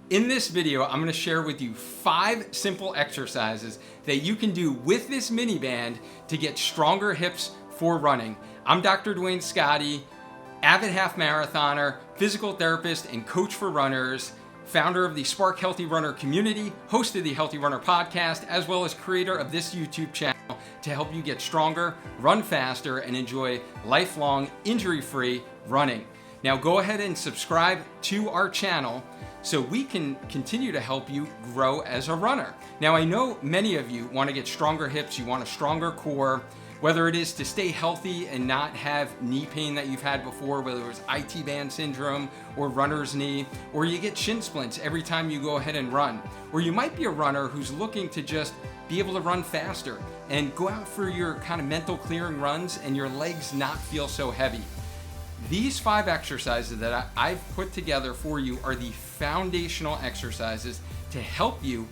In this video, I'm going to share with you 5 simple exercises that you can do with this mini band to get stronger hips for running. I'm Dr. Duane, avid half marathoner, physical therapist, and coach for runners, founder of the Spark Healthy Runner community, host of the Healthy Runner podcast, as well as creator of this YouTube channel to help you get stronger, run faster, and enjoy lifelong injury-free running. Now go ahead and subscribe to our channel so we can continue to help you grow as a runner. Now I know many of you want to get stronger hips, you want a stronger core, whether it is to stay healthy and not have knee pain that you've had before, whether it was IT band syndrome or runner's knee, or you get shin splints every time you go ahead and run. Or you might be a runner who's looking to just be able to run faster and go out for your kind of mental clearing runs and your legs not feel so heavy. These 5 exercises that I've put together for you are the foundational exercises to help you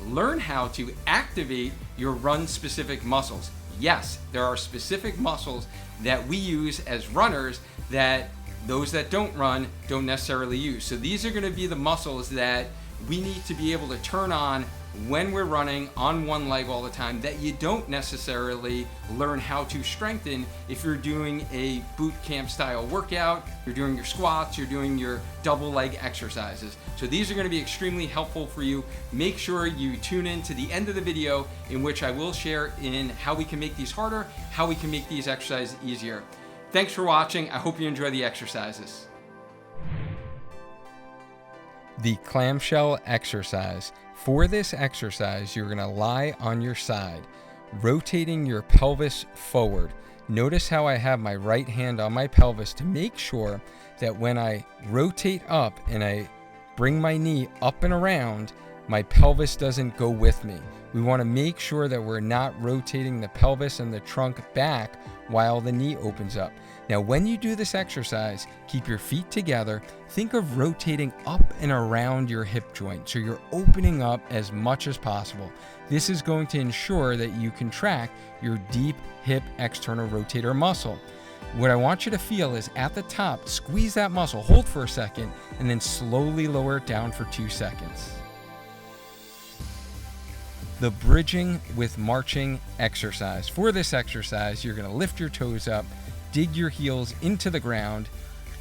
learn how to activate your run-specific muscles. Yes, there are specific muscles that we use as runners that those that don't run don't necessarily use. So these are going to be the muscles that we need to be able to turn on when we're running on one leg all the time that you don't necessarily learn how to strengthen if you're doing a boot camp style workout, you're doing your squats, you're doing your double leg exercises. So these are going to be extremely helpful for you. Make sure you tune in to the end of the video in which I will share in how we can make these harder, how we can make these exercises easier. Thanks for watching. I hope you enjoy the exercises. The clamshell exercise. For this exercise, you're going to lie on your side, rotating your pelvis forward. Notice how I have my right hand on my pelvis to make sure that when I rotate up and I bring my knee up and around, my pelvis doesn't go with me. We want to make sure that we're not rotating the pelvis and the trunk back while the knee opens up. Now, when you do this exercise, keep your feet together. Think of rotating up and around your hip joint, so you're opening up as much as possible. This is going to ensure that you contract your deep hip external rotator muscle. What I want you to feel is at the top, squeeze that muscle, hold for a second, and then slowly lower it down for 2 seconds. The bridging with marching exercise. For this exercise, you're going to lift your toes up, dig your heels into the ground.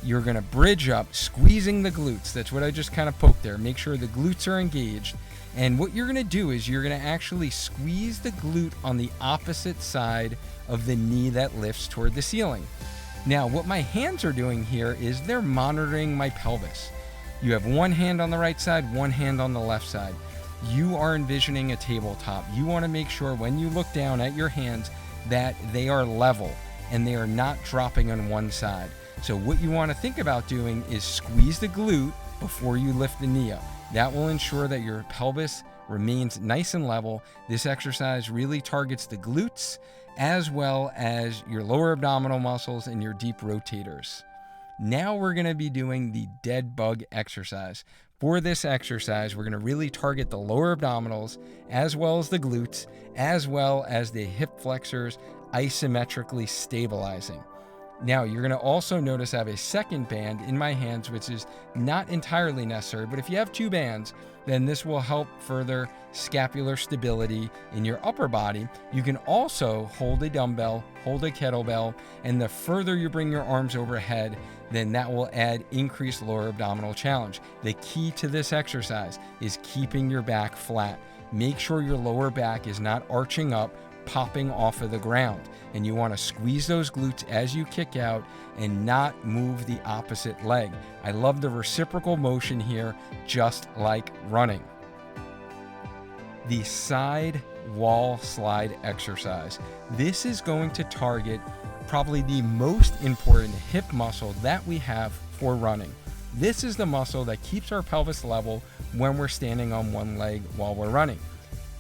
You're going to bridge up, squeezing the glutes. That's what I just kind of poked there. Make sure the glutes are engaged. And what you're going to do is you're going to actually squeeze the glute on the opposite side of the knee that lifts toward the ceiling. Now, what my hands are doing here is they're monitoring my pelvis. You have one hand on the right side, one hand on the left side. You are envisioning a tabletop. You want to make sure when you look down at your hands that they are level and they are not dropping on one side. So what you want to think about doing is squeeze the glute before you lift the knee up. That will ensure that your pelvis remains nice and level. This exercise really targets the glutes as well as your lower abdominal muscles and your deep rotators. Now we're going to be doing the Deadbug exercise. For this exercise, we're going to really target the lower abdominals as well as the glutes, as well as the hip flexors, isometrically stabilizing. Now, you're going to also notice I have a second band in my hands, which is not entirely necessary, but if you have 2 bands, then this will help further scapular stability in your upper body. You can also hold a dumbbell, hold a kettlebell, and the further you bring your arms overhead, then that will add increased lower abdominal challenge. The key to this exercise is keeping your back flat. Make sure your lower back is not arching up, popping off of the ground. And you want to squeeze those glutes as you kick out and not move the opposite leg. I love the reciprocal motion here, just like running. The side wall slide exercise. This is going to target probably the most important hip muscle that we have for running. This is the muscle that keeps our pelvis level when we're standing on one leg while we're running.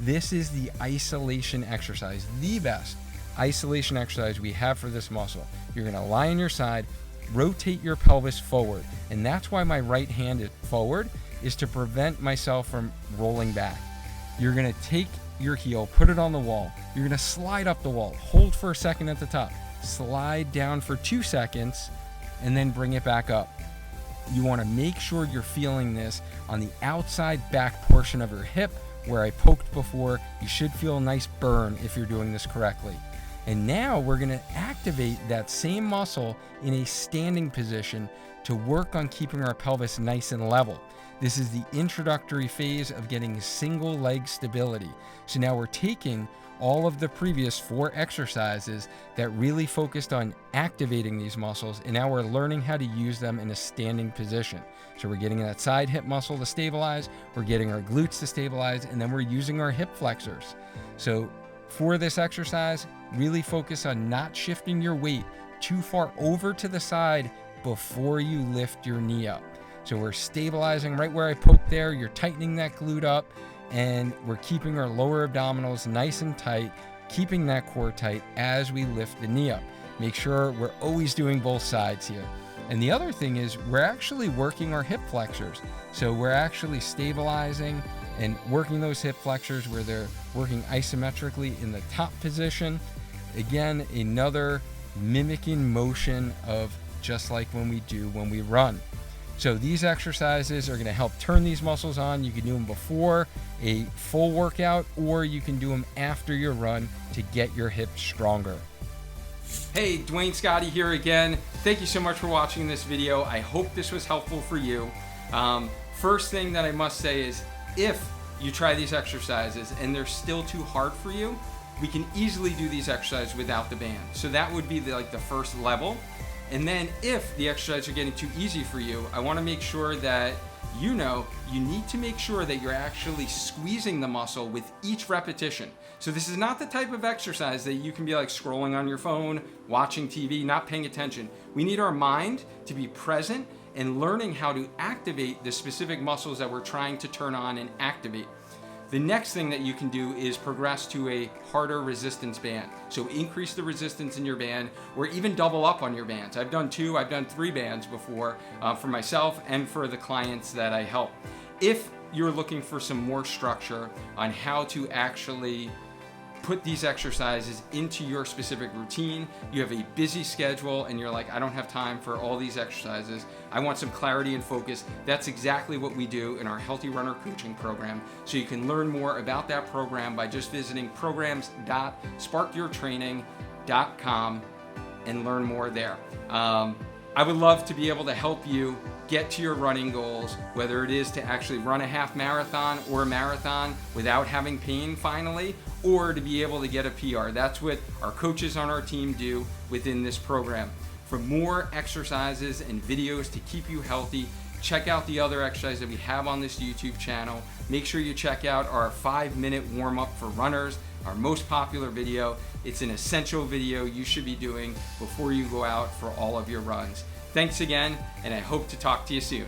This is the isolation exercise, the best isolation exercise we have for this muscle. You're going to lie on your side, rotate your pelvis forward, and that's why my right hand is forward, is to prevent myself from rolling back. You're going to take your heel, put it on the wall. You're going to slide up the wall, hold for a second at the top, slide down for 2 seconds, and then bring it back up. You want to make sure you're feeling this on the outside back portion of your hip where I poked before. You should feel a nice burn if you're doing this correctly. And now we're going to activate that same muscle in a standing position to work on keeping our pelvis nice and level. This is the introductory phase of getting single leg stability. So now we're taking all of the previous 4 exercises that really focused on activating these muscles, and now we're learning how to use them in a standing position. So we're getting that side hip muscle to stabilize, we're getting our glutes to stabilize, and then we're using our hip flexors. So for this exercise, really focus on not shifting your weight too far over to the side before you lift your knee up. So we're stabilizing right where I poked there, you're tightening that glute up, and we're keeping our lower abdominals nice and tight, keeping that core tight as we lift the knee up. Make sure we're always doing both sides here. And the other thing is we're actually working our hip flexors. So we're actually stabilizing and working those hip flexors where they're working isometrically in the top position. Again, another mimicking motion of just like when we run. So these exercises are going to help turn these muscles on. You can do them before a full workout, or you can do them after your run to get your hips stronger. Hey, Duane Scotty here again. Thank you so much for watching this video. I hope this was helpful for you. First thing that I must say is if you try these exercises and they're still too hard for you, we can easily do these exercises without the band. So that would be the first level. And then if the exercises are getting too easy for you, I want to make sure that you need to make sure that you're actually squeezing the muscle with each repetition. So this is not the type of exercise that you can be scrolling on your phone, watching TV, not paying attention. We need our mind to be present and learning how to activate the specific muscles that we're trying to turn on and activate. The next thing that you can do is progress to a harder resistance band. So increase the resistance in your band, or even double up on your bands. I've done 2, I've done 3 bands before for myself and for the clients that I help. If you're looking for some more structure on how to actually put these exercises into your specific routine, you have a busy schedule and you're like, I don't have time for all these exercises, I want some clarity and focus, that's exactly what we do in our Healthy Runner coaching program. So you can learn more about that program by just visiting programs.sparkyourtraining.com and learn more there. I would love to be able to help you get to your running goals, whether it is to actually run a half marathon or a marathon without having pain finally, or to be able to get a PR. That's what our coaches on our team do within this program. For more exercises and videos to keep you healthy, check out the other exercises that we have on this YouTube channel. Make sure you check out our 5-minute warm-up for runners, our most popular video. It's an essential video you should be doing before you go out for all of your runs. Thanks again, and I hope to talk to you soon.